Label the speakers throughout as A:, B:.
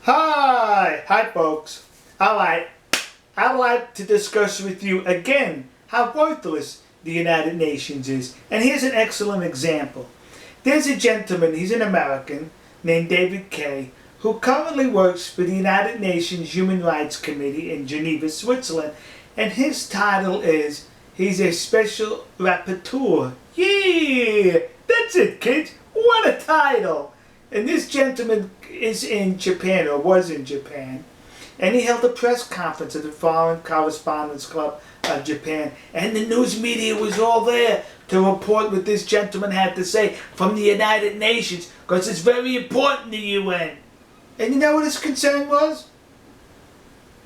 A: Hi folks. Alright, I'd like to discuss with you again how worthless the United Nations is. And here's an excellent example. There's a gentleman, he's an American, named David Kay, who currently works for the United Nations Human Rights Committee in Geneva, Switzerland. And his title is, he's a special rapporteur. Yeah, that's it, kids. What a title. And this gentleman is in Japan, or was in Japan, and he held a press conference at the Foreign Correspondents Club of Japan, and the news media was all there to report what this gentleman had to say from the United Nations, because it's very important, the UN. And you know what his concern was?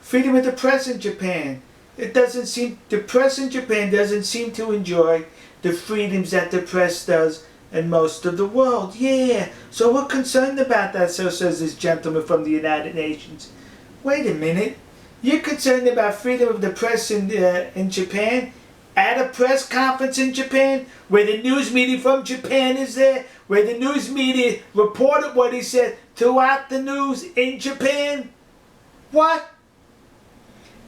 A: Freedom of the press in Japan. The press in Japan doesn't seem to enjoy the freedoms that the press does in most of the world. Yeah, so we're concerned about that, so says this gentleman from the United Nations. Wait a minute, you're concerned about freedom of the press in Japan? At a press conference in Japan, where the news media from Japan is there, where the news media reported what he said throughout the news in Japan? What?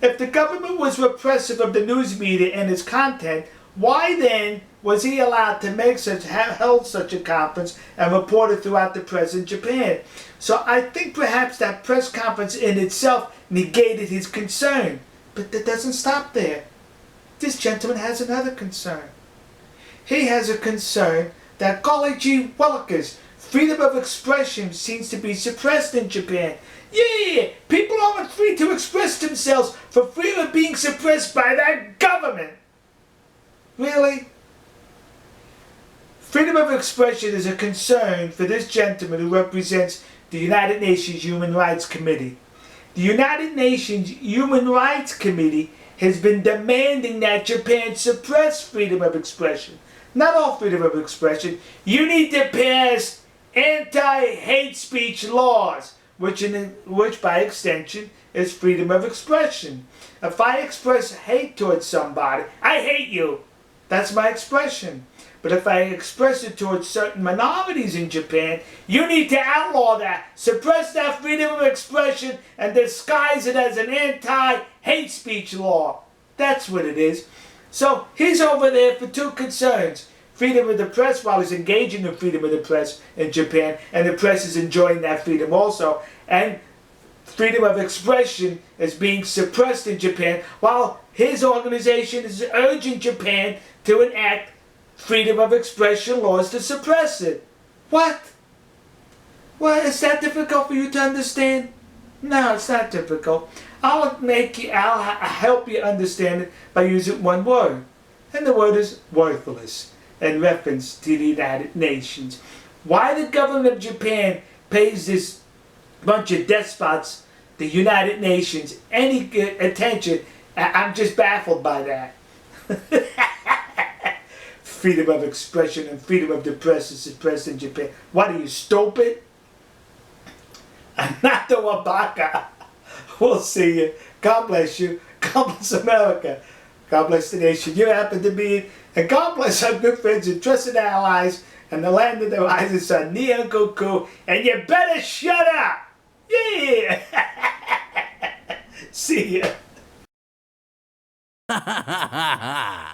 A: If the government was repressive of the news media and its content, why then was he allowed to held such a conference and report it throughout the press in Japan? So I think perhaps that press conference in itself negated his concern. But that doesn't stop there. This gentleman has another concern. He has a concern that, golly gee willikers, freedom of expression seems to be suppressed in Japan. Yeah, people aren't free to express themselves for fear of being suppressed by that government. Really? Freedom of expression is a concern for this gentleman who represents the United Nations Human Rights Committee. The United Nations Human Rights Committee has been demanding that Japan suppress freedom of expression. Not all freedom of expression. You need to pass anti-hate speech laws, which by extension is freedom of expression. If I express hate towards somebody, I hate you. That's my expression. But if I express it towards certain minorities in Japan, you need to outlaw that. Suppress that freedom of expression and disguise it as an anti-hate speech law. That's what it is. So he's over there for two concerns. Freedom of the press, while he's engaging in freedom of the press in Japan, and the press is enjoying that freedom also. And freedom of expression is being suppressed in Japan, while his organization is urging Japan to enact freedom of expression laws to suppress it. What? Well, is that difficult for you to understand? No, it's not difficult. I'll help you understand it by using one word. And the word is worthless, in reference to the United Nations. Why the government of Japan pays this bunch of despots, the United Nations, any attention, I'm just baffled by that. Freedom of expression and freedom of the press is suppressed in Japan. What are you, stupid? I'm not the Wabaka. We'll see you. God bless you. God bless America. God bless the nation you happen to be in. And God bless our good friends and trusted allies and the land of the rising sun, Neon Goku. And you better shut up. Yeah. See ya.